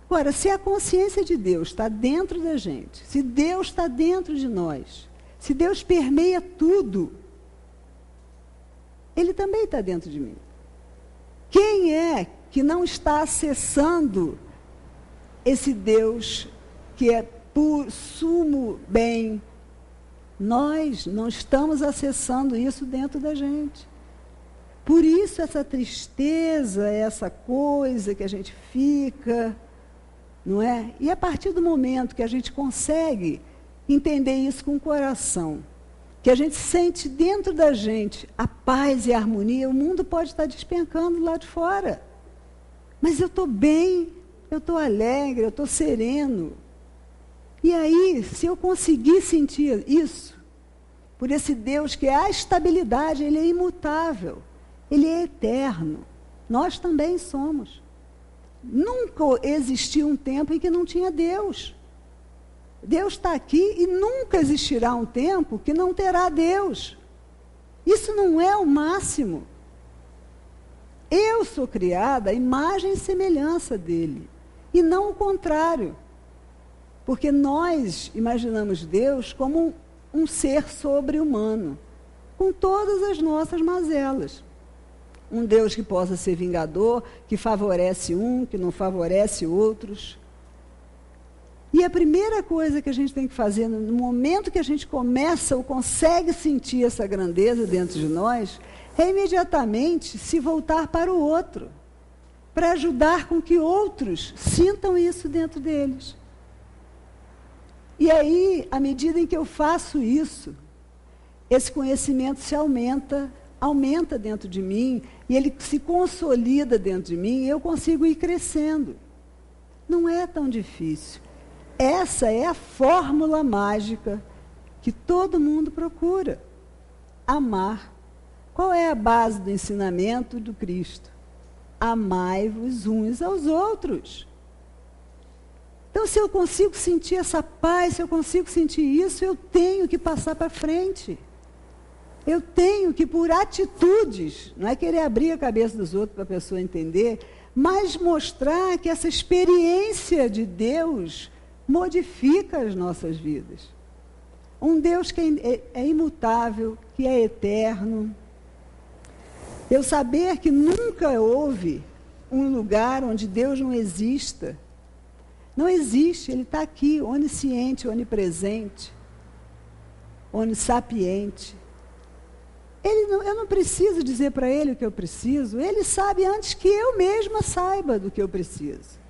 Agora, se a consciência de Deus está dentro da gente, se Deus está dentro de nós, se Deus permeia tudo, Ele também está dentro de mim. Quem que não está acessando esse Deus que é por sumo bem. Nós não estamos acessando isso dentro da gente. Por isso essa tristeza, essa coisa que a gente fica, não é? E a partir do momento que a gente consegue entender isso com o coração, que a gente sente dentro da gente a paz e a harmonia, o mundo pode estar despencando lá de fora. Mas eu estou bem, eu estou alegre, eu estou sereno. E aí, se eu conseguir sentir isso, por esse Deus que é a estabilidade, Ele é imutável, Ele é eterno. Nós também somos. Nunca existiu um tempo em que não tinha Deus. Deus está aqui e nunca existirá um tempo que não terá Deus. Isso não é o máximo. Eu sou criada à imagem e semelhança dele, e não o contrário. Porque nós imaginamos Deus como um ser sobre-humano, com todas as nossas mazelas. Um Deus que possa ser vingador, que favorece um, que não favorece outros. E a primeira coisa que a gente tem que fazer, no momento que a gente começa ou consegue sentir essa grandeza dentro de nós, é imediatamente se voltar para o outro, para ajudar com que outros sintam isso dentro deles. E aí, à medida em que eu faço isso, esse conhecimento se aumenta dentro de mim, e ele se consolida dentro de mim, e eu consigo ir crescendo. Não é tão difícil. Essa é a fórmula mágica que todo mundo procura. Amar. Qual é a base do ensinamento do Cristo? Amai-vos uns aos outros. Então, se eu consigo sentir essa paz, se eu consigo sentir isso, eu tenho que passar para frente. Eu tenho que, por atitudes, não é querer abrir a cabeça dos outros para a pessoa entender, mas mostrar que essa experiência de Deus modifica as nossas vidas. Um Deus que é imutável, que é eterno. Eu saber que nunca houve um lugar onde Deus não exista. Não existe, Ele está aqui, onisciente, onipresente, onissapiente. Eu não preciso dizer para Ele o que eu preciso, Ele sabe antes que eu mesma saiba do que eu preciso.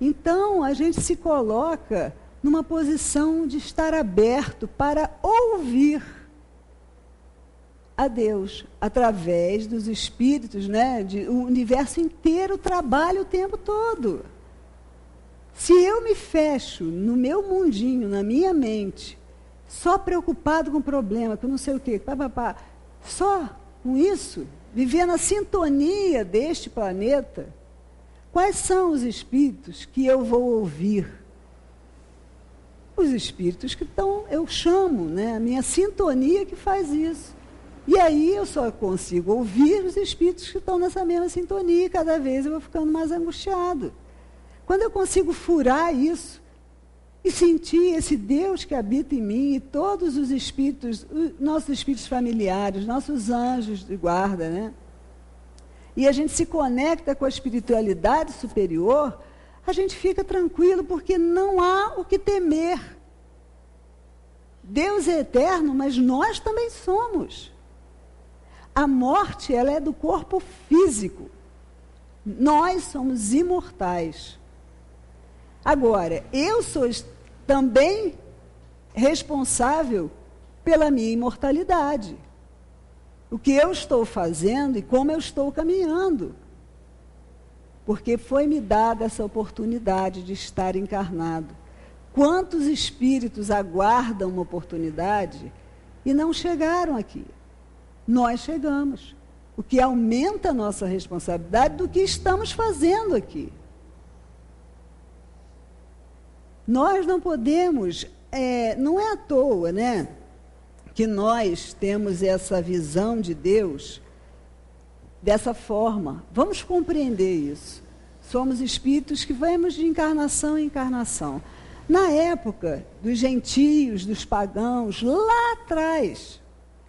Então, a gente se coloca numa posição de estar aberto para ouvir a Deus, através dos espíritos, né? O universo inteiro trabalha o tempo todo. Se eu me fecho no meu mundinho, na minha mente, só preocupado com o problema, com não sei o quê, só com isso, viver na sintonia deste planeta, quais são os espíritos que eu vou ouvir? Os espíritos que eu chamo, né? A minha sintonia que faz isso. E aí eu só consigo ouvir os espíritos que estão nessa mesma sintonia, e cada vez eu vou ficando mais angustiado. Quando eu consigo furar isso, e sentir esse Deus que habita em mim, e todos os espíritos, nossos espíritos familiares, nossos anjos de guarda, né? E a gente se conecta com a espiritualidade superior, a gente fica tranquilo, porque não há o que temer. Deus é eterno, mas nós também somos. A morte, ela é do corpo físico. Nós somos imortais. Agora, eu sou também responsável pela minha imortalidade. O que eu estou fazendo e como eu estou caminhando. Porque foi-me dada essa oportunidade de estar encarnado. Quantos espíritos aguardam uma oportunidade e não chegaram aqui? Nós chegamos, o que aumenta a nossa responsabilidade do que estamos fazendo aqui. Nós não podemos, não é à toa, né, que nós temos essa visão de Deus dessa forma. Vamos compreender isso. Somos espíritos que vamos de encarnação em encarnação. Na época dos gentios, dos pagãos, lá atrás,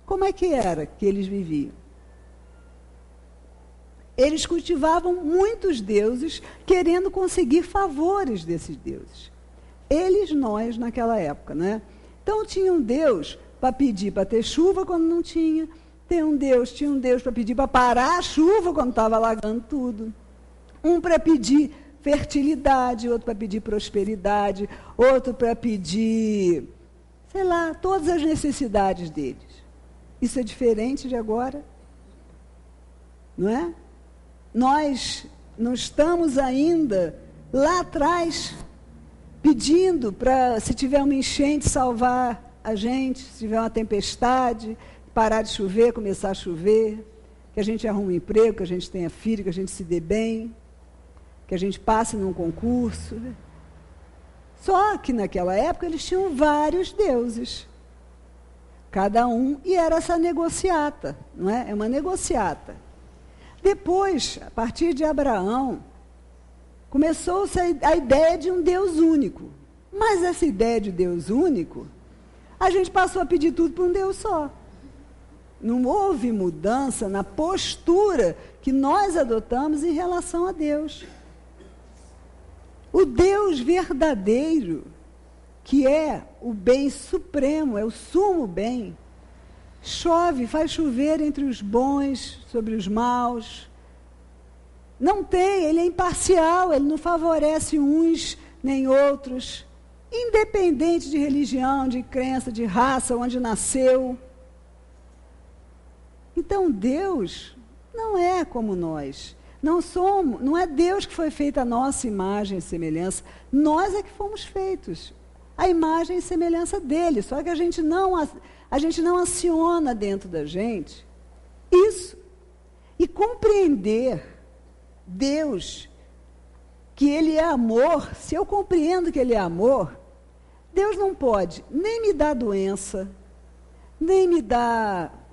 como é que era que eles viviam? Eles cultivavam muitos deuses, querendo conseguir favores desses deuses. Nós, naquela época, né? Então, tinha um Deus para pedir para ter chuva quando não tinha. Tinha um Deus para pedir para parar a chuva quando estava alagando tudo. Um para pedir fertilidade, outro para pedir prosperidade, outro para pedir, sei lá, todas as necessidades deles. Isso é diferente de agora? Não é? Nós não estamos ainda lá atrás pedindo para, se tiver uma enchente, salvar a gente, se tiver uma tempestade, parar de chover, começar a chover, que a gente arrume um emprego, que a gente tenha filho, que a gente se dê bem, que a gente passe num concurso. Só que naquela época eles tinham vários deuses, cada um, e era essa negociata, não é? É uma negociata. Depois, a partir de Abraão, começou-se a ideia de um Deus único. Mas essa ideia de Deus único, a gente passou a pedir tudo para um Deus só. Não houve mudança na postura que nós adotamos em relação a Deus. O Deus verdadeiro, que é o bem supremo, é o sumo bem, chove, faz chover entre os bons sobre os maus. Não tem, ele é imparcial, ele não favorece uns nem outros, independente de religião, de crença, de raça, onde nasceu. Então Deus não é como nós. Não é Deus que foi feita a nossa imagem e semelhança, nós é que fomos feitos a imagem e semelhança dele, só que a gente não aciona dentro da gente isso. E compreender Deus, que ele é amor, se eu compreendo que ele é amor, Deus não pode nem me dar doença, nem me dar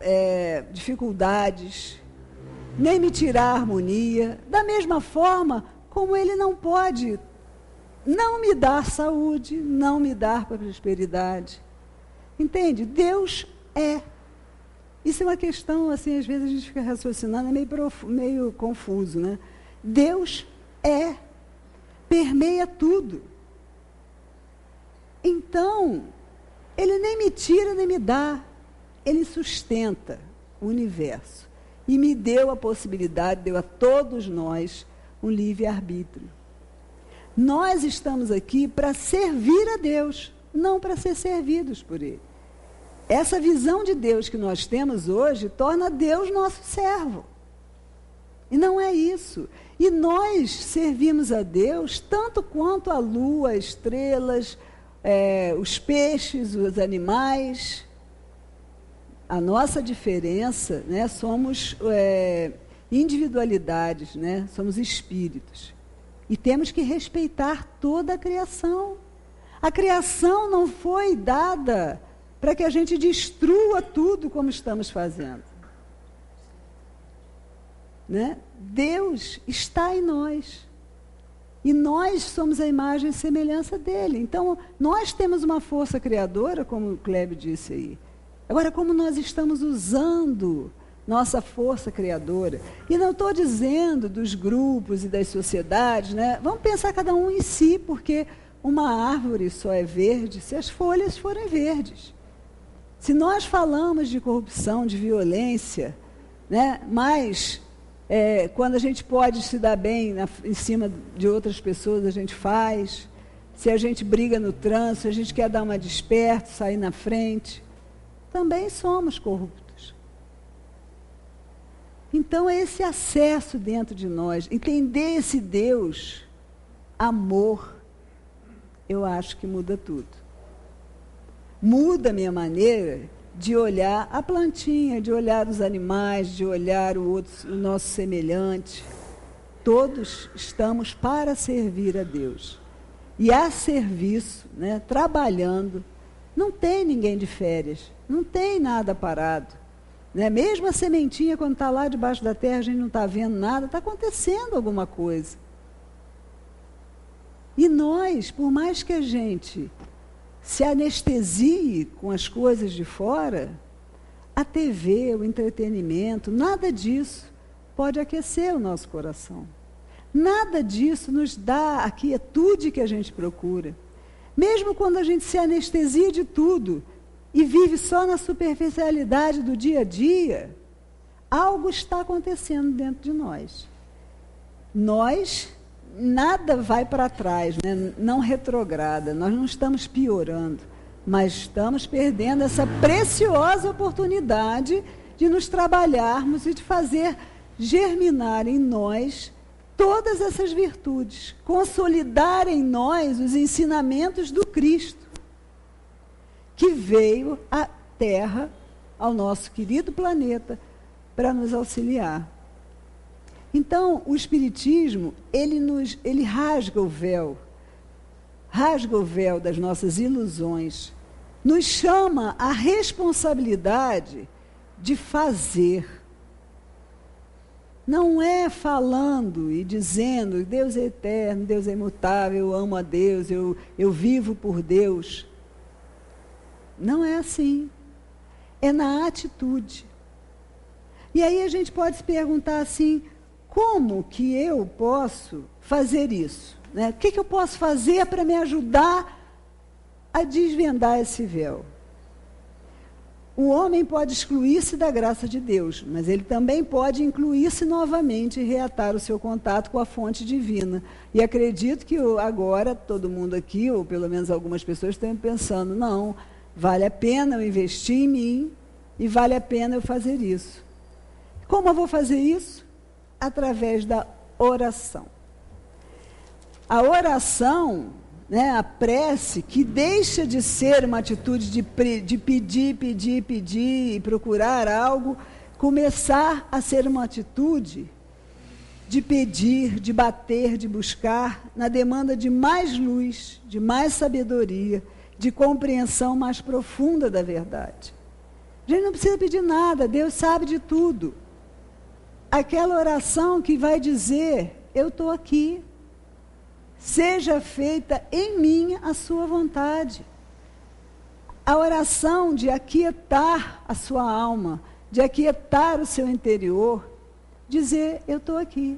dificuldades, nem me tirar a harmonia, da mesma forma como ele não pode não me dar saúde, não me dar prosperidade. Entende? Deus é. Isso é uma questão, assim, às vezes a gente fica raciocinando, é meio confuso, né? Deus é, permeia tudo. Então, ele nem me tira, nem me dá, ele sustenta o universo. E me deu a possibilidade, deu a todos nós um livre-arbítrio. Nós estamos aqui para servir a Deus, não para ser servidos por Ele. Essa visão de Deus que nós temos hoje torna Deus nosso servo. E não é isso. E nós servimos a Deus tanto quanto a lua, as estrelas, os peixes, os animais. A nossa diferença, né, somos individualidades, né, somos espíritos. E temos que respeitar toda a criação. A criação não foi dada para que a gente destrua tudo como estamos fazendo. Né? Deus está em nós. E nós somos a imagem e semelhança dele. Então, nós temos uma força criadora, como o Clébio disse aí. Agora, como nós estamos usando nossa força criadora? E não estou dizendo dos grupos e das sociedades, né? Vamos pensar cada um em si, porque uma árvore só é verde se as folhas forem verdes. Se nós falamos de corrupção, de violência, né? Mas quando a gente pode se dar bem em cima de outras pessoas, a gente faz. Se a gente briga no trânsito, se a gente quer dar uma desperto, sair na frente, também somos corruptos. Então, esse acesso dentro de nós, entender esse Deus, amor, eu acho que muda tudo. Muda a minha maneira de olhar a plantinha, de olhar os animais, de olhar o nosso semelhante. Todos estamos para servir a Deus. E a serviço, né, trabalhando, não tem ninguém de férias, não tem nada parado. Né? Mesmo a sementinha, quando está lá debaixo da terra, a gente não está vendo nada, está acontecendo alguma coisa. E nós, por mais que a gente se anestesie com as coisas de fora, a TV, o entretenimento, nada disso pode aquecer o nosso coração. Nada disso nos dá a quietude que a gente procura. Mesmo quando a gente se anestesia de tudo e vive só na superficialidade do dia a dia, algo está acontecendo dentro de nós. Nada vai para trás, né? Não retrograda, nós não estamos piorando, mas estamos perdendo essa preciosa oportunidade de nos trabalharmos e de fazer germinar em nós todas essas virtudes, consolidar em nós os ensinamentos do Cristo, que veio à Terra, ao nosso querido planeta, para nos auxiliar. Então, o Espiritismo, ele rasga o véu das nossas ilusões, nos chama à responsabilidade de fazer. Não é falando e dizendo, Deus é eterno, Deus é imutável, eu amo a Deus, eu vivo por Deus. Não é assim. É na atitude. E aí a gente pode se perguntar assim, como que eu posso fazer isso? Né? O que eu posso fazer para me ajudar a desvendar esse véu? O homem pode excluir-se da graça de Deus, mas ele também pode incluir-se novamente e reatar o seu contato com a fonte divina. E acredito que agora todo mundo aqui, ou pelo menos algumas pessoas, estão pensando, não, vale a pena eu investir em mim e vale a pena eu fazer isso. Como eu vou fazer isso? Através da oração. A oração, né, a prece, que deixa de ser uma atitude de pedir e procurar algo, começar a ser uma atitude de pedir, de bater, de buscar, na demanda de mais luz, de mais sabedoria, de compreensão mais profunda da verdade. A gente não precisa pedir nada, Deus sabe de tudo. Aquela oração que vai dizer, eu estou aqui, seja feita em mim a sua vontade. A oração de aquietar a sua alma, de aquietar o seu interior, dizer, eu estou aqui.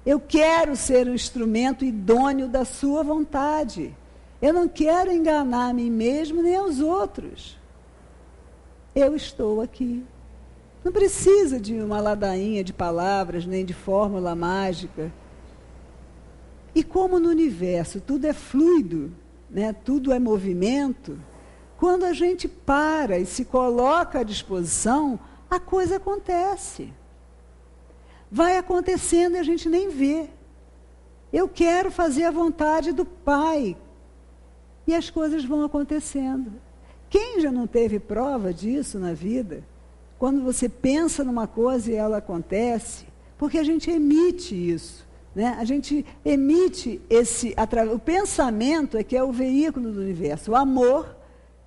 Eu quero ser um instrumento idôneo da sua vontade. Eu não quero enganar a mim mesmo nem aos outros. Eu estou aqui. Não precisa de uma ladainha de palavras, nem de fórmula mágica. E como no universo tudo é fluido, né, tudo é movimento, quando a gente para e se coloca à disposição, a coisa acontece. Vai acontecendo e a gente nem vê. Eu quero fazer a vontade do Pai. E as coisas vão acontecendo. Quem já não teve prova disso na vida? Quando você pensa numa coisa e ela acontece, porque a gente emite isso. Né? A gente emite o pensamento é que é o veículo do universo, o amor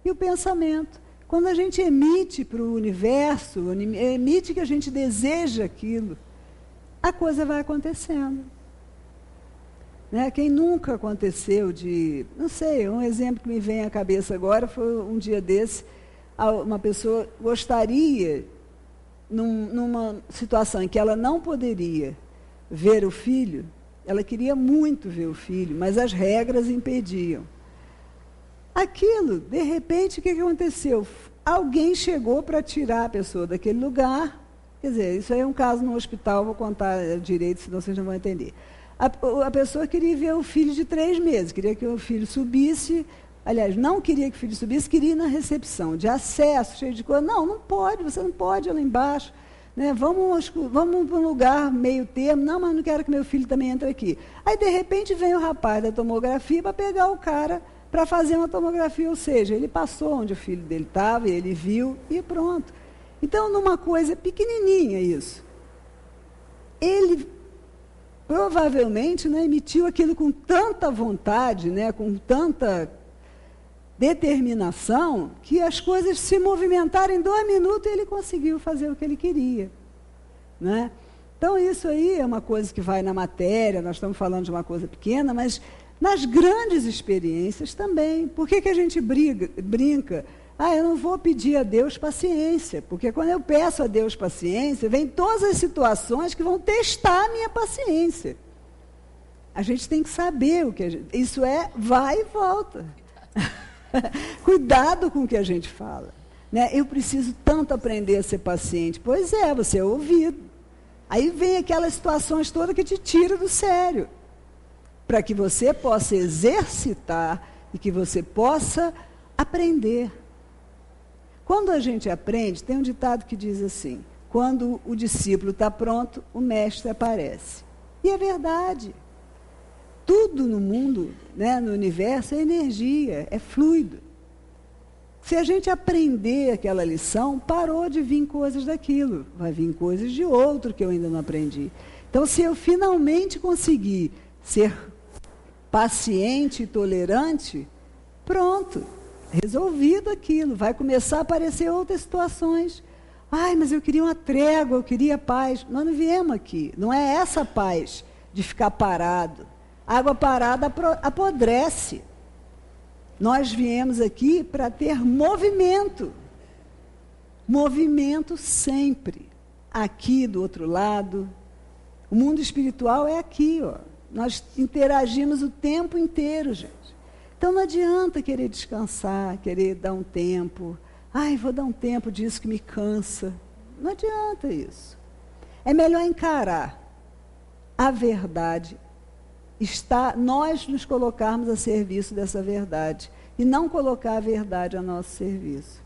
e o pensamento. Quando a gente emite para o universo, emite que a gente deseja aquilo, a coisa vai acontecendo. Né? Quem nunca aconteceu não sei, um exemplo que me vem à cabeça agora foi um dia desse, uma pessoa gostaria, numa situação em que ela não poderia ver o filho, ela queria muito ver o filho, mas as regras impediam. Aquilo, de repente, o que aconteceu? Alguém chegou para tirar a pessoa daquele lugar. Quer dizer, isso aí é um caso no hospital, vou contar direito, senão vocês não vão entender. A pessoa queria ver o filho de 3 meses, queria que o filho subisse, aliás, não queria que o filho subisse, queria ir na recepção, de acesso, cheio de coisa. Não pode, você não pode ir lá embaixo. Né? Vamos para um lugar meio termo. Não, mas não quero que meu filho também entre aqui. Aí, de repente, vem o rapaz da tomografia para pegar o cara para fazer uma tomografia, ou seja, ele passou onde o filho dele estava, ele viu e pronto. Então, numa coisa pequenininha isso, ele provavelmente, né, emitiu aquilo com tanta vontade, né, com tanta determinação, que as coisas se movimentaram em 2 minutos e ele conseguiu fazer o que ele queria. Né? Então, isso aí é uma coisa que vai na matéria, nós estamos falando de uma coisa pequena, mas nas grandes experiências também. Por que a gente brinca? eu não vou pedir a Deus paciência, porque quando eu peço a Deus paciência, vem todas as situações que vão testar a minha paciência. A gente tem que saber o que isso é, vai e volta. Cuidado com o que a gente fala. Né? Eu preciso tanto aprender a ser paciente. Pois é, você é ouvido. Aí vem aquelas situações todas que te tiram do sério. Para que você possa exercitar e que você possa aprender. Quando a gente aprende, tem um ditado que diz assim: quando o discípulo está pronto, o mestre aparece. E é verdade. Tudo no mundo, né, no universo, é energia, é fluido. Se a gente aprender aquela lição, parou de vir coisas daquilo. Vai vir coisas de outro que eu ainda não aprendi. Então, se eu finalmente conseguir ser paciente e tolerante, pronto. Resolvido aquilo, vai começar a aparecer outras situações. Mas eu queria uma trégua, eu queria paz. Nós não viemos aqui, não é essa paz de ficar parado. Água parada apodrece. Nós viemos aqui para ter movimento. Movimento sempre. Aqui do outro lado. O mundo espiritual é aqui, ó. Nós interagimos o tempo inteiro, gente. Então não adianta querer descansar, querer dar um tempo. Vou dar um tempo disso que me cansa. Não adianta isso. É melhor encarar a verdade, nós nos colocarmos a serviço dessa verdade e não colocar a verdade a nosso serviço.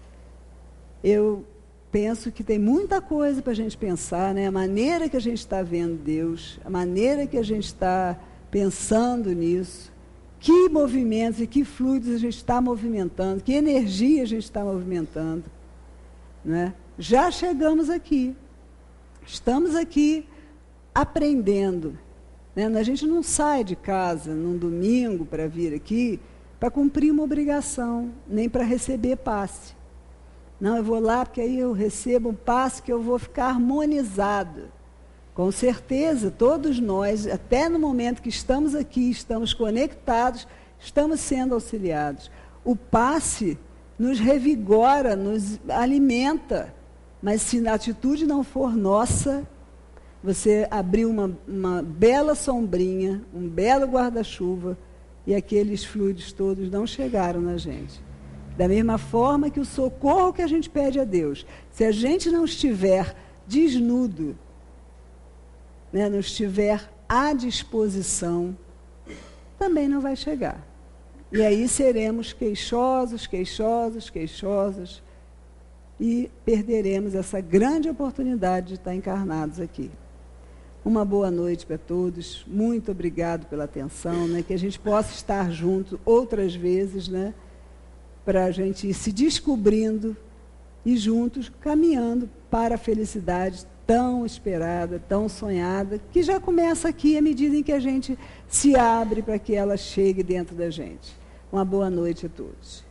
Eu penso que tem muita coisa para a gente pensar, né? A maneira que a gente está vendo Deus, a maneira que a gente está pensando nisso. Que movimentos e que fluidos a gente está movimentando, que energia a gente está movimentando. Né? Já chegamos aqui, estamos aqui aprendendo. Né? A gente não sai de casa num domingo para vir aqui para cumprir uma obrigação, nem para receber passe. Não, eu vou lá porque aí eu recebo um passe que eu vou ficar harmonizado. Com certeza, todos nós, até no momento que estamos aqui, estamos conectados, estamos sendo auxiliados. O passe nos revigora, nos alimenta, mas se a atitude não for nossa, você abriu uma bela sombrinha, um belo guarda-chuva, e aqueles fluidos todos não chegaram na gente. Da mesma forma que o socorro que a gente pede a Deus, se a gente não estiver desnudo, né, não estiver à disposição, também não vai chegar. E aí seremos queixosos, e perderemos essa grande oportunidade de estar encarnados aqui. Uma boa noite para todos, muito obrigado pela atenção, né, que a gente possa estar junto outras vezes, né, para a gente ir se descobrindo e juntos caminhando para a felicidade tão esperada, tão sonhada, que já começa aqui à medida em que a gente se abre para que ela chegue dentro da gente. Uma boa noite a todos.